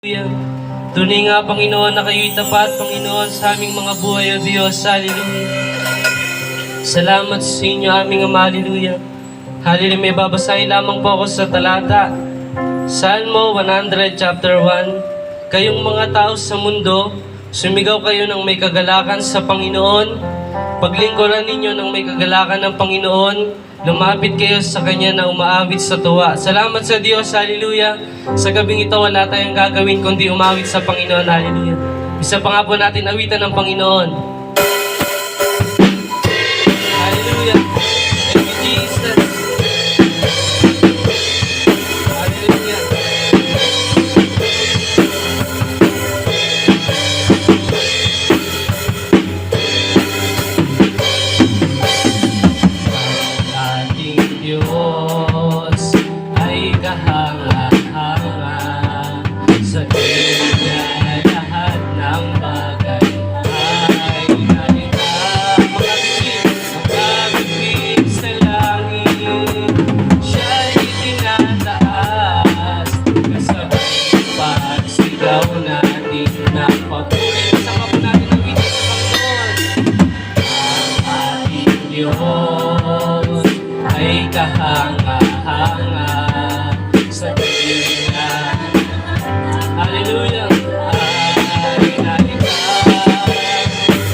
Hallelujah. Tunay nga, Panginoon, na kayo'y tapat, Panginoon, sa aming mga buhay, O Diyos. Hallelujah. Salamat sa inyo, aming Ama. Hallelujah. Hallelujah. May babasahin lamang po ako sa talata. Salmo 100, chapter 1. Kayong mga tao sa mundo, sumigaw kayo ng may kagalakan sa Panginoon. Paglingkuran ninyo ng may kagalakan ng Panginoon. Lumapit kayo sa Kanya na umaawit sa tuwa. Salamat sa Diyos, hallelujah. Sa gabing ito, wala tayong gagawin kundi umawit sa Panginoon, hallelujah. Isa pa nga po natin awitan ng Panginoon. Hallelujah. Thank you, Jesus. Hallelujah. Diyos ay kahanga-hanga, sa Kanya lahat ng bagay ay nalita. Makabigit sa langit, siya'y tinataas, kasabay pagsigaw natin ng papuri. Sama po natin ang witness sa Panginoon. Ang ating Diyos ay kahanga-hanga, sa Kanya, hallelujah, ay nalika.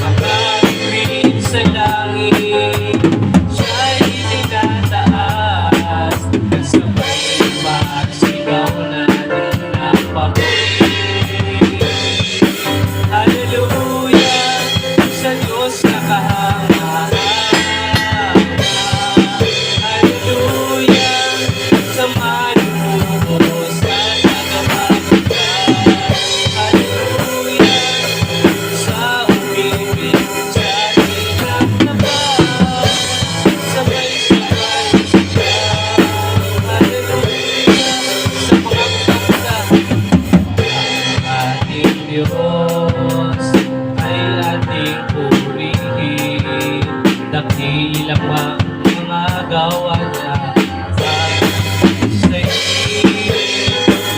Makabigit sa langit, siya'y tinataas, kasabay pagsigaw natin ng papuri. Hallelujah, sa Diyos na kahanga-hanga. Diyos ay ating purihin, dakilang mga gawa niya. Sa iyo,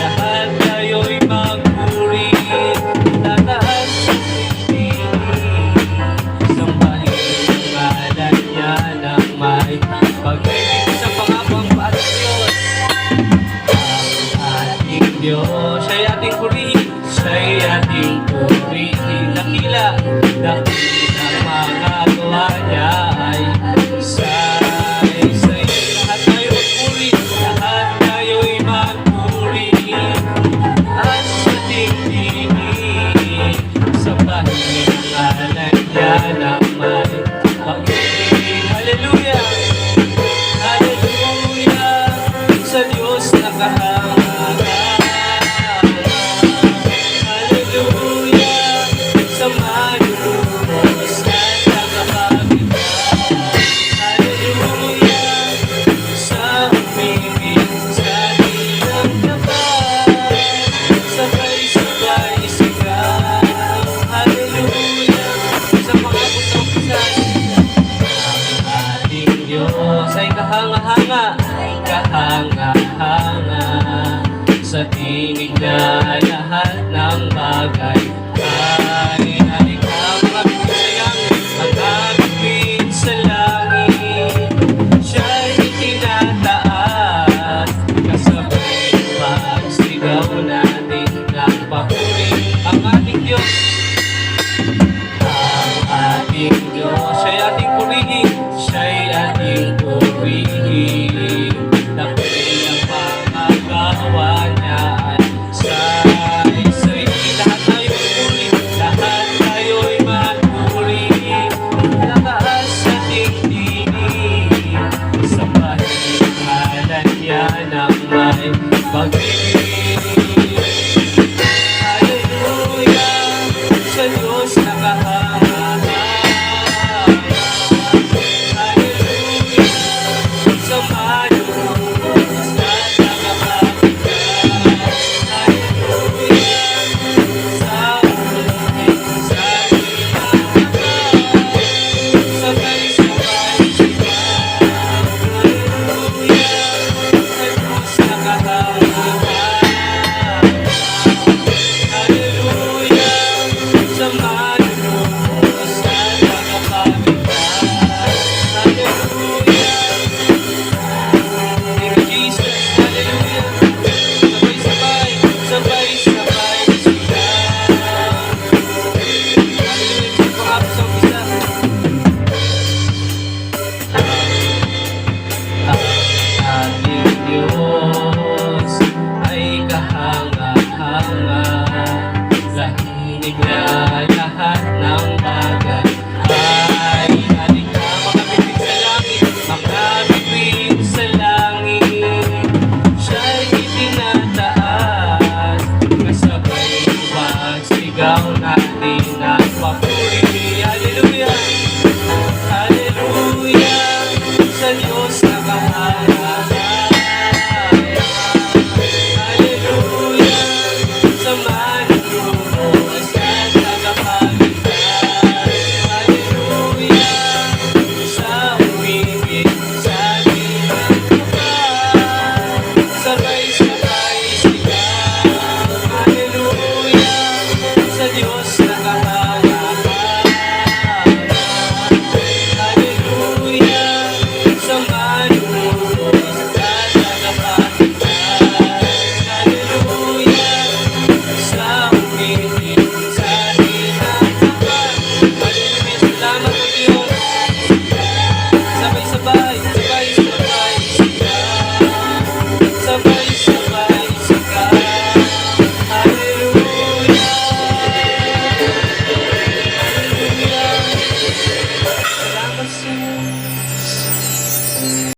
lahat tayo'y magpuri, tataas sa pagpili, sambahin ang ngalan niya ng may pag-ibig sa pangapang para Diyos. Ang ating Diyos ay ating purihin, siya'y ating purihin, dakila mga gawa niya ay sa iyo. Lahat tayo magpuri, lahat tayo'y magpuri, at sa tingtingin, sambahin ang ngalan niya ng may pag-ibig. Hallelujah! Hallelujah! Sa Diyos na kahanga. Kahanga-hanga, sa tingin niya lahat ng bagay ay nalika. Makabigit sa langit, siya'y tinataas, kasabay pagsigaw natin ng papuri. Ang ating Diyos, siya'y ating purihin, siya'y ating purihin. Dakilang mga gawa niya ay sa mahal. Lahimik na lahat ng bagay